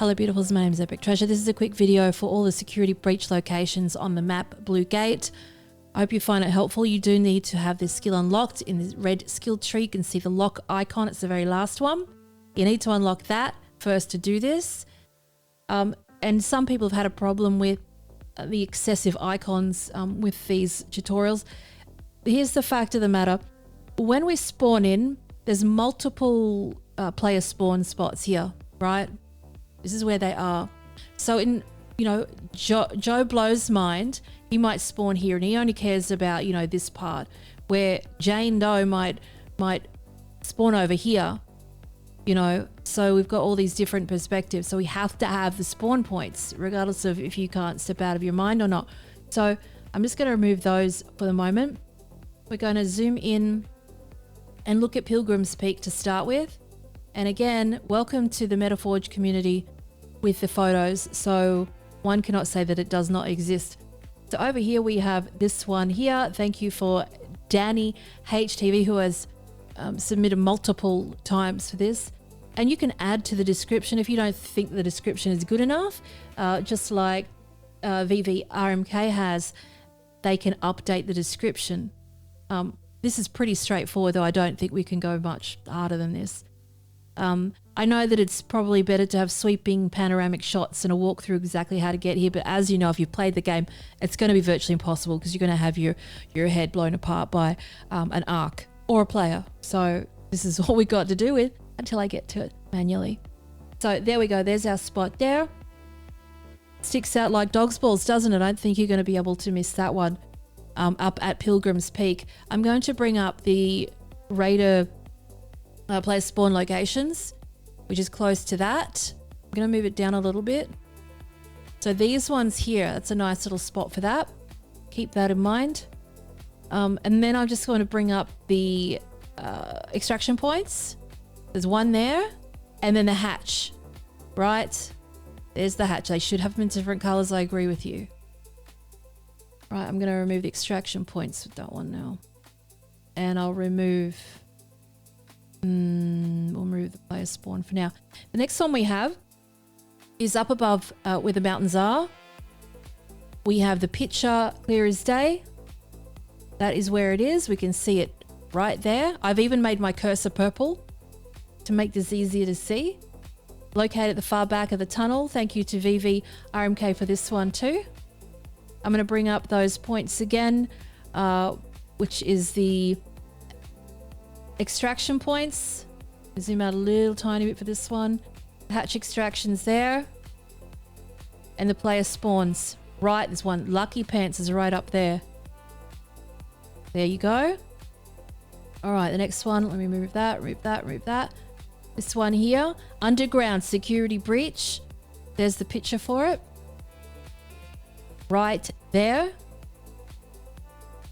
Hello beautifuls, my name is Epic Treasure. This is a quick video for all the security breach locations on the map Blue Gate. I hope you find it helpful. You do need to have this skill unlocked. In the red skill tree, you can see the lock icon. It's the very last one. You need to unlock that first to do this. And some people have had a problem with the excessive icons with these tutorials. Here's the fact of the matter. When we spawn in, there's multiple player spawn spots here, right? This is where they are. So in, Joe Blow's mind, he might spawn here and he only cares about, this part, where Jane Doe might spawn over here, so we've got all these different perspectives. So we have to have the spawn points, regardless of if you can't step out of your mind or not. So I'm just going to remove those for the moment. We're going to zoom in and look at Pilgrim's Peak to start with. And again, welcome to the Metaforge community with the photos. So one cannot say that it does not exist. So over here we have this one here. Thank you for Danny HTV, who has submitted multiple times for this. And you can add to the description if you don't think the description is good enough. Just like VVRMK has, they can update the description. This is pretty straightforward, though I don't think we can go much harder than this. I know that it's probably better to have sweeping panoramic shots and a walkthrough exactly how to get here, but as you know, if you've played the game, it's going to be virtually impossible because you're going to have your head blown apart by an arc or a player. So this is all we got to do with until I get to it manually. So there we go. There's our spot there. Sticks out like dog's balls, doesn't it? I don't think you're going to be able to miss that one. Up at Pilgrim's Peak. I'm going to bring up the Raider player spawn locations, which is close to that. I'm going to move it down a little bit. So these ones here, that's a nice little spot for that. Keep that in mind. And then I'm just going to bring up the extraction points. There's one there, and then the hatch, right? There's the hatch. They should have them in different colors. I agree with you. Right, I'm going to remove the extraction points with that one now. And I'll remove... we'll remove the player spawn for now. The next one we have is up above where the mountains are. We have the picture clear as day. That is where it is. We can see it right there. I've even made my cursor purple to make this easier to see. Located at the far back of the tunnel. Thank you to VVRMK for this one too. I'm going to bring up those points again, which is the extraction points. Zoom out a little tiny bit for this one. Hatch extractions there. And the player spawns. Right, there's one. Lucky Pants is right up there. There you go. All right, the next one. Let me remove that, remove that, remove that. This one here. Underground security breach. There's the picture for it. Right there.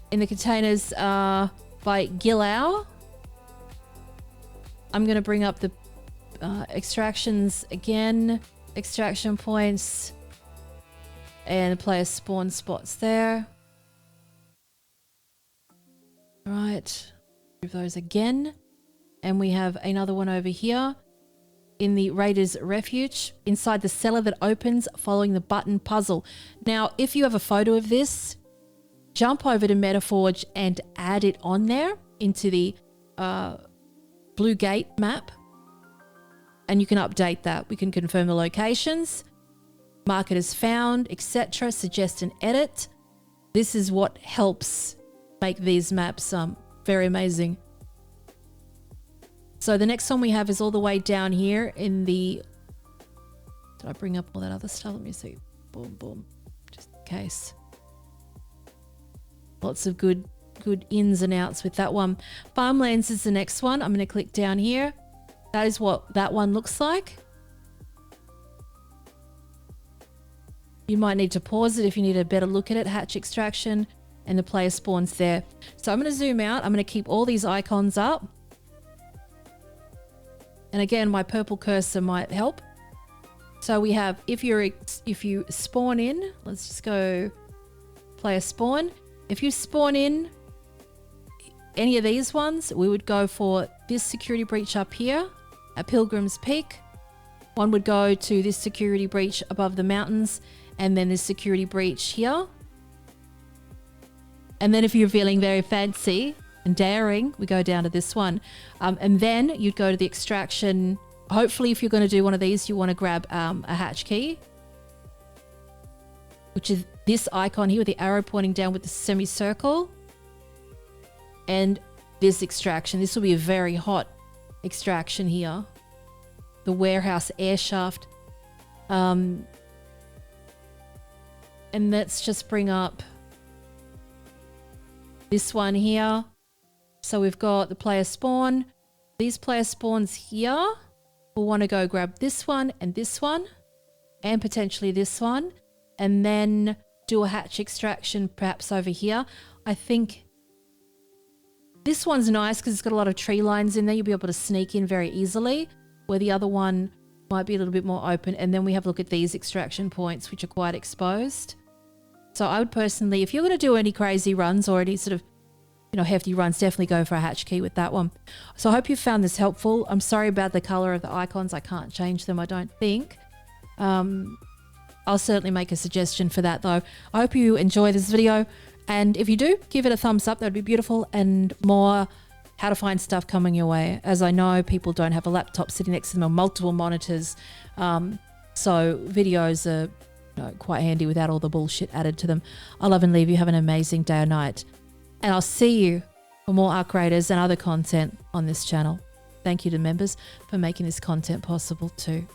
In the containers by Gillau. I'm going to bring up the extractions again. Extraction points. And the player spawn spots there. All right. Move those again. And we have another one over here. In the Raiders Refuge, inside the cellar that opens following the button puzzle. Now, if you have a photo of this, jump over to Metaforge and add it on there into the Blue Gate map. And you can update that. We can confirm the locations, mark it as found, etc. Suggest and edit. This is what helps make these maps very amazing. So the next one we have is all the way down here in the... Did I bring up all that other stuff? Let me see. Boom, boom. Just in case. Lots of good ins and outs with that one. Farmlands is the next one. I'm going to click down here. That is what that one looks like. You might need to pause it if you need a better look at it. Hatch extraction and the player spawns there. So I'm going to zoom out. I'm going to keep all these icons up. And again, my purple cursor might help. So we have, if you spawn in, let's just go player spawn. If you spawn in any of these ones, we would go for this security breach up here at Pilgrim's Peak. One would go to this security breach above the mountains, and then this security breach here. And then if you're feeling very fancy and daring, we go down to this one. And then you'd go to the extraction. Hopefully, if you're going to do one of these, you want to grab a hatch key, which is this icon here with the arrow pointing down with the semicircle. And this extraction. This will be a very hot extraction here. The warehouse air shaft. And let's just bring up this one here. So we've got the player spawn. These player spawns here. We'll want to go grab this one and potentially this one. And then do a hatch extraction perhaps over here. I think this one's nice because it's got a lot of tree lines in there. You'll be able to sneak in very easily, where the other one might be a little bit more open. And then we have a look at these extraction points, which are quite exposed. So I would personally, if you're going to do any crazy runs or any sort of, hefty runs, definitely go for a hatch key with that one. So I hope you found this helpful. I'm sorry about the color of the icons. I can't change them, I don't think. I'll certainly make a suggestion for that though. I hope you enjoy this video. And if you do, give it a thumbs up. That'd be beautiful. And more how to find stuff coming your way. As I know, people don't have a laptop sitting next to them or multiple monitors. So videos are quite handy without all the bullshit added to them. I love and leave you. Have an amazing day or night. And I'll see you for more Arc Raiders and other content on this channel. Thank you to members for making this content possible too.